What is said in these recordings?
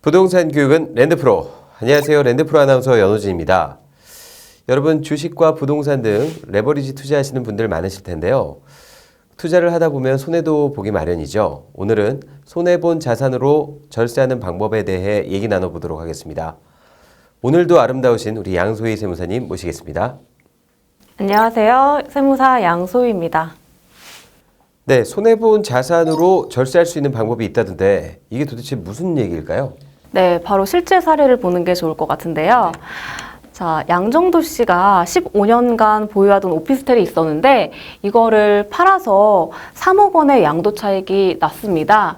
부동산 교육은 랜드프로. 안녕하세요. 랜드프로 아나운서 연호진입니다. 여러분 주식과 부동산 등 레버리지 투자하시는 분들 많으실 텐데요. 투자를 하다 보면 손해도 보기 마련이죠. 오늘은 손해본 자산으로 절세하는 방법에 대해 얘기 나눠보도록 하겠습니다. 오늘도 아름다우신 우리 양소희 세무사님 모시겠습니다. 안녕하세요. 세무사 양소희입니다. 네, 손해본 자산으로 절세할 수 있는 방법이 있다던데 이게 도대체 무슨 얘기일까요? 네, 바로 실제 사례를 보는 게 좋을 것 같은데요. 자, 양정도 씨가 15년간 보유하던 오피스텔이 있었는데 이거를 팔아서 3억 원의 양도 차익이 났습니다.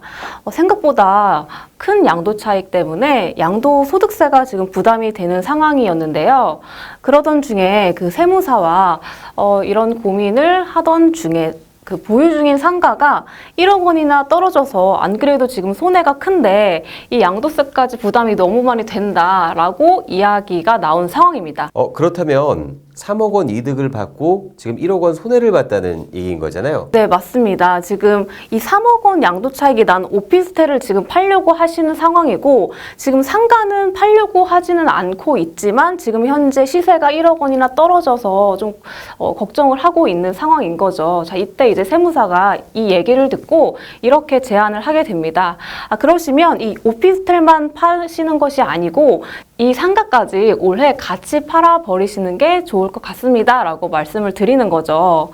생각보다 큰 양도 차익 때문에 양도 소득세가 지금 부담이 되는 상황이었는데요. 그러던 중에 그 세무사와 이런 고민을 하던 중에 그 보유 중인 상가가 1억 원이나 떨어져서 안 그래도 지금 손해가 큰데 이 양도세까지 부담이 너무 많이 된다라고 이야기가 나온 상황입니다. 그렇다면 3억 원 이득을 받고 지금 1억 원 손해를 봤다는 얘기인 거잖아요. 네, 맞습니다. 지금 이 3억 원 양도 차익이 난 오피스텔을 지금 팔려고 하시는 상황이고 지금 상가는 팔려고 하지는 않고 있지만 지금 현재 시세가 1억 원이나 떨어져서 좀 걱정을 하고 있는 상황인 거죠. 자, 이때 이제 세무사가 이 얘기를 듣고 이렇게 제안을 하게 됩니다. 그러시면 이 오피스텔만 파시는 것이 아니고 이 상가까지 올해 같이 팔아버리시는 게 좋을 것 같습니다 라고 말씀을 드리는 거죠.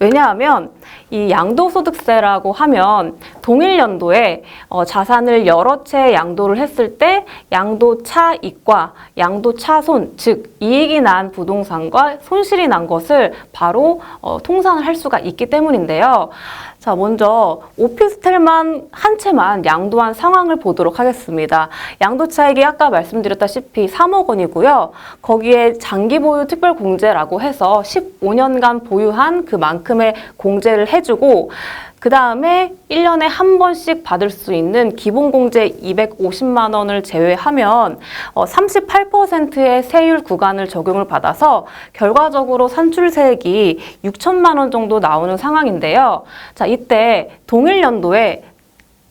왜냐하면 이 양도소득세라고 하면 동일 연도에 자산을 여러 채 양도를 했을 때 양도차익과 양도차손, 즉 이익이 난 부동산과 손실이 난 것을 바로 통산을 할 수가 있기 때문인데요. 자, 먼저 오피스텔만 한 채만 양도한 상황을 보도록 하겠습니다. 양도 차익이 아까 말씀드렸다시피 3억 원이고요. 거기에 장기 보유 특별 공제라고 해서 15년간 보유한 그만큼의 공제를 해주고 그 다음에 1년에 한 번씩 받을 수 있는 기본공제 250만 원을 제외하면 38%의 세율 구간을 적용을 받아서 결과적으로 산출세액이 6천만 원 정도 나오는 상황인데요. 자, 이때 동일 연도에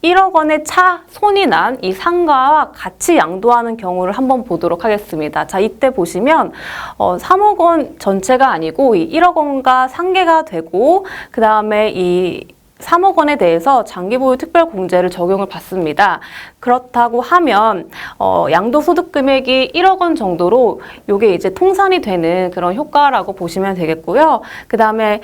1억 원의 손이 난 이 상가와 같이 양도하는 경우를 한번 보도록 하겠습니다. 자, 이때 보시면 3억 원 전체가 아니고 이 1억 원과 상계가 되고 그 다음에 이 3억 원에 대해서 장기보유 특별공제를 적용을 받습니다. 그렇다고 하면 양도소득 금액이 1억 원 정도로 이게 이제 통산이 되는 그런 효과라고 보시면 되겠고요. 그 다음에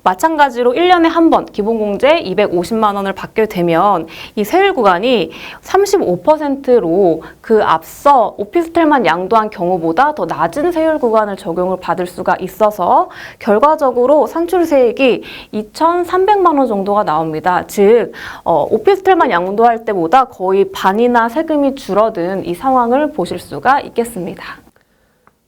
마찬가지로 1년에 한 번 기본공제 250만 원을 받게 되면 이 세율 구간이 35%로 그 앞서 오피스텔만 양도한 경우보다 더 낮은 세율 구간을 적용을 받을 수가 있어서 결과적으로 산출세액이 2,300만 원 정도가 나옵니다. 즉 오피스텔만 양도할 때보다 거의 반이나 세금이 줄어든 이 상황을 보실 수가 있겠습니다.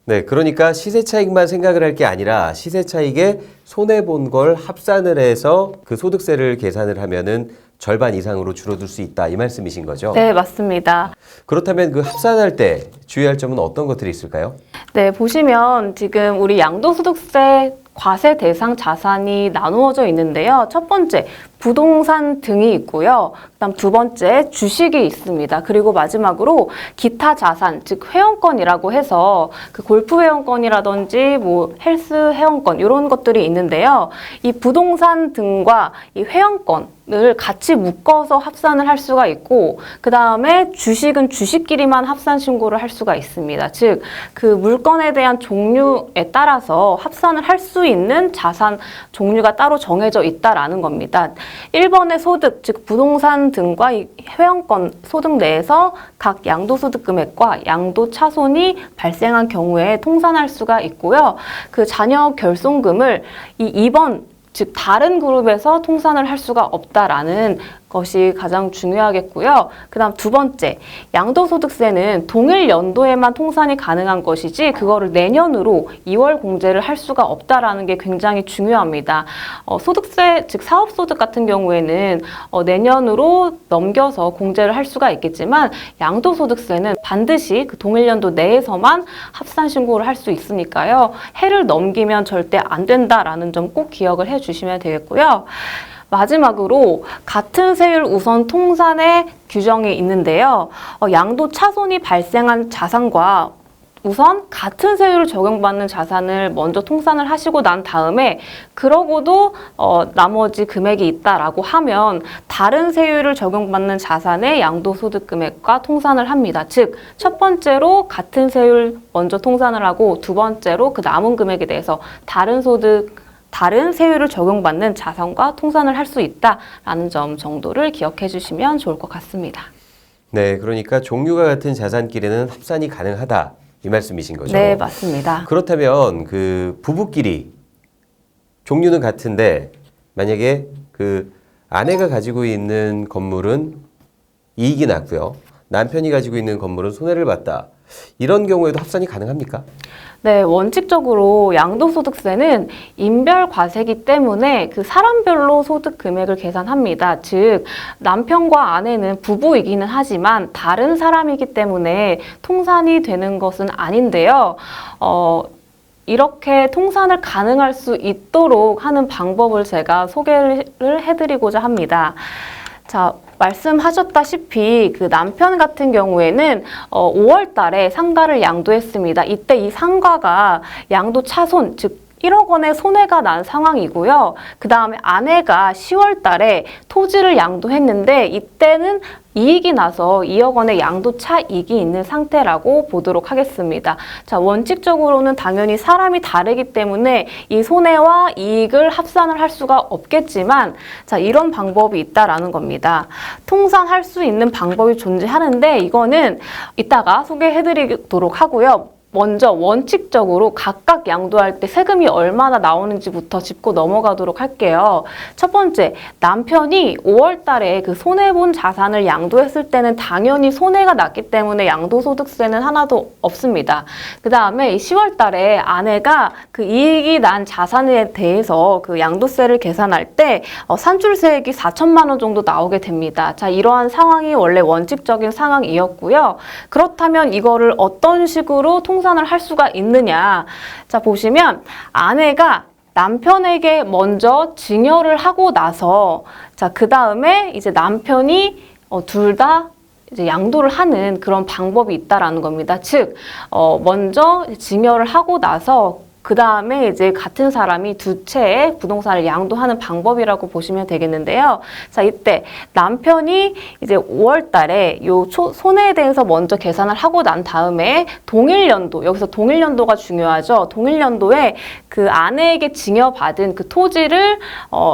네, 그러니까 시세 차익만 생각을 할 게 아니라 시세 차익에 손해 본 걸 합산을 해서 그 소득세를 계산을 하면은 절반 이상으로 줄어들 수 있다 이 말씀이신 거죠? 네, 맞습니다. 그렇다면 그 합산할 때 주의할 점은 어떤 것들이 있을까요? 네, 보시면 지금 우리 양도소득세 과세 대상 자산이 나누어져 있는데요. 첫 번째, 부동산 등이 있고요. 그다음 두 번째, 주식이 있습니다. 그리고 마지막으로 기타 자산, 즉 회원권이라고 해서 그 골프 회원권이라든지 뭐 헬스 회원권 이런 것들이 있는데요. 이 부동산 등과 이 회원권을 같이 묶어서 합산을 할 수가 있고 그 다음에 주식은 주식끼리만 합산 신고를 할 수가 있습니다. 즉 그 물건에 대한 종류에 따라서 합산을 할 수 있는 자산 종류가 따로 정해져 있다라는 겁니다. 1번의 소득, 즉 부동산 등과 이 회원권 소득 내에서 각 양도소득 금액과 양도차손이 발생한 경우에 통산할 수가 있고요. 그 자녀 결손금을 이 2번 즉 다른 그룹에서 통산을 할 수가 없다라는 것이 가장 중요하겠고요. 그 다음 두 번째, 양도소득세는 동일 연도에만 통산이 가능한 것이지 그거를 내년으로 2월 공제를 할 수가 없다라는 게 굉장히 중요합니다. 소득세, 즉 사업소득 같은 경우에는 내년으로 넘겨서 공제를 할 수가 있겠지만 양도소득세는 반드시 그 동일 연도 내에서만 합산 신고를 할 수 있으니까요. 해를 넘기면 절대 안 된다라는 점 꼭 기억을 해 주시면 되겠고요. 마지막으로 같은 세율 우선 통산의 규정이 있는데요. 양도 차손이 발생한 자산과 우선 같은 세율을 적용받는 자산을 먼저 통산을 하시고 난 다음에 그러고도 나머지 금액이 있다라고 하면 다른 세율을 적용받는 자산의 양도소득 금액과 통산을 합니다. 즉, 첫 번째로 같은 세율 먼저 통산을 하고 두 번째로 그 남은 금액에 대해서 다른 세율을 적용받는 자산과 통산을 할 수 있다라는 점 정도를 기억해 주시면 좋을 것 같습니다. 네, 그러니까 종류가 같은 자산끼리는 합산이 가능하다 이 말씀이신 거죠? 네, 맞습니다. 그렇다면 그 부부끼리 종류는 같은데 만약에 그 아내가 가지고 있는 건물은 이익이 났고요. 남편이 가지고 있는 건물은 손해를 봤다. 이런 경우에도 합산이 가능합니까? 네, 원칙적으로 양도소득세는 인별 과세기 때문에 그 사람별로 소득 금액을 계산합니다. 즉, 남편과 아내는 부부이기는 하지만 다른 사람이기 때문에 통산이 되는 것은 아닌데요. 이렇게 통산을 가능할 수 있도록 하는 방법을 제가 소개를 해드리고자 합니다. 자, 말씀하셨다시피 그 남편 같은 경우에는 5월 달에 상가를 양도했습니다. 이때 이 상가가 양도 차손, 즉 1억 원의 손해가 난 상황이고요. 그 다음에 아내가 10월 달에 토지를 양도했는데 이때는 이익이 나서 2억 원의 양도 차익이 있는 상태라고 보도록 하겠습니다. 자, 원칙적으로는 당연히 사람이 다르기 때문에 이 손해와 이익을 합산을 할 수가 없겠지만, 자, 이런 방법이 있다라는 겁니다. 통산할 수 있는 방법이 존재하는데 이거는 이따가 소개해드리도록 하고요. 먼저 원칙적으로 각각 양도할 때 세금이 얼마나 나오는지부터 짚고 넘어가도록 할게요. 첫 번째, 남편이 5월 달에 그 손해본 자산을 양도했을 때는 당연히 손해가 났기 때문에 양도소득세는 하나도 없습니다. 그 다음에 10월 달에 아내가 그 이익이 난 자산에 대해서 그 양도세를 계산할 때 산출세액이 4천만 원 정도 나오게 됩니다. 자, 이러한 상황이 원래 원칙적인 상황이었고요. 그렇다면 이거를 어떤 식으로 통산을 할 수가 있느냐. 자, 보시면 아내가 남편에게 먼저 증여를 하고 나서 자, 그 다음에 이제 남편이 둘 다 이제 양도를 하는 그런 방법이 있다라는 겁니다. 즉, 먼저 증여를 하고 나서 그 다음에 이제 같은 사람이 두 채의 부동산을 양도하는 방법이라고 보시면 되겠는데요. 자, 이때 남편이 이제 5월 달에 요 손해에 대해서 먼저 계산을 하고 난 다음에 동일연도, 여기서 동일연도가 중요하죠. 동일연도에 그 아내에게 증여받은 그 토지를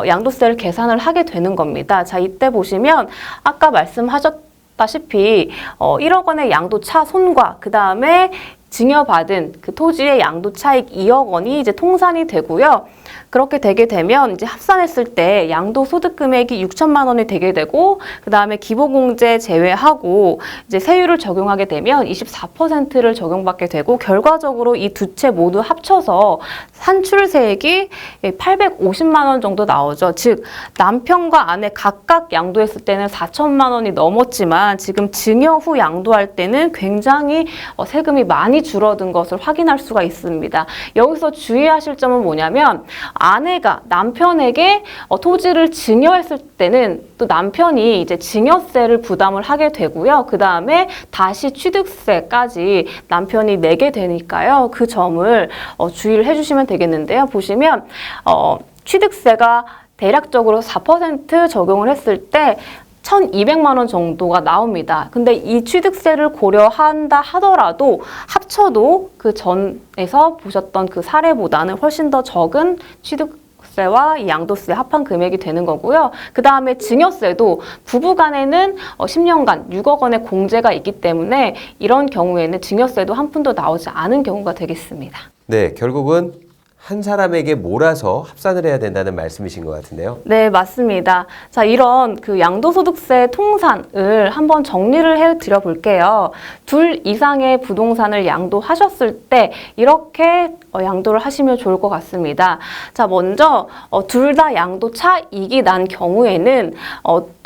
양도세를 계산을 하게 되는 겁니다. 자, 이때 보시면 아까 말씀하셨다시피 1억 원의 양도 차손과 그 다음에 증여받은 그 토지의 양도 차익 2억 원이 이제 통산이 되고요. 그렇게 되게 되면 이제 합산했을 때 양도 소득 금액이 6천만 원이 되게 되고 그 다음에 기본공제 제외하고 이제 세율을 적용하게 되면 24%를 적용받게 되고 결과적으로 이 두 채 모두 합쳐서 산출세액이 850만 원 정도 나오죠. 즉 남편과 아내 각각 양도했을 때는 4천만 원이 넘었지만 지금 증여 후 양도할 때는 굉장히 세금이 많이 줄어든 것을 확인할 수가 있습니다. 여기서 주의하실 점은 뭐냐면 아내가 남편에게 토지를 증여했을 때는 또 남편이 이제 증여세를 부담을 하게 되고요. 그 다음에 다시 취득세까지 남편이 내게 되니까요. 그 점을 주의를 해주시면 되겠는데요. 보시면 취득세가 대략적으로 4% 적용을 했을 때 1,200만 원 정도가 나옵니다. 근데 이 취득세를 고려한다 하더라도 합쳐도 그 전에서 보셨던 그 사례보다는 훨씬 더 적은 취득세와 이 양도세 합한 금액이 되는 거고요. 그 다음에 증여세도 부부간에는 10년간 6억 원의 공제가 있기 때문에 이런 경우에는 증여세도 한 푼도 나오지 않은 경우가 되겠습니다. 네, 결국은 한 사람에게 몰아서 합산을 해야 된다는 말씀이신 것 같은데요. 네, 맞습니다. 자, 이런 그 양도소득세 통산을 한번 정리를 해 드려 볼게요. 둘 이상의 부동산을 양도하셨을 때 이렇게 양도를 하시면 좋을 것 같습니다. 자, 먼저 둘 다 양도 차익이 난 경우에는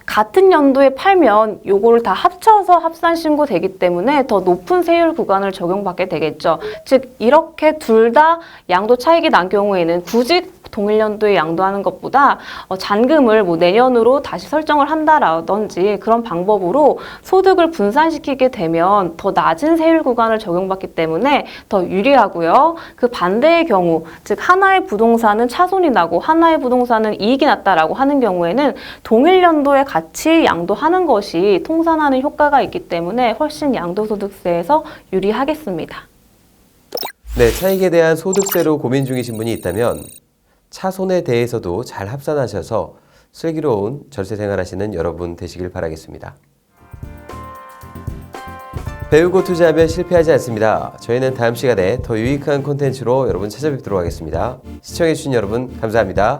같은 연도에 팔면 요거를 다 합쳐서 합산 신고되기 때문에 더 높은 세율 구간을 적용받게 되겠죠. 즉 이렇게 둘 다 양도 차익이 난 경우에는 굳이 동일 연도에 양도하는 것보다 잔금을 뭐 내년으로 다시 설정을 한다라든지 그런 방법으로 소득을 분산시키게 되면 더 낮은 세율 구간을 적용받기 때문에 더 유리하고요. 그 반대의 경우, 즉 하나의 부동산은 차손이 나고 하나의 부동산은 이익이 났다라고 하는 경우에는 동일 연도에 같이 양도하는 것이 통산하는 효과가 있기 때문에 훨씬 양도소득세에서 유리하겠습니다. 네, 차익에 대한 소득세로 고민 중이신 분이 있다면 차손에 대해서도 잘 합산하셔서 슬기로운 절세 생활하시는 여러분 되시길 바라겠습니다. 배우고 투자하면 실패하지 않습니다. 저희는 다음 시간에 더 유익한 콘텐츠로 여러분 찾아뵙도록 하겠습니다. 시청해주신 여러분 감사합니다.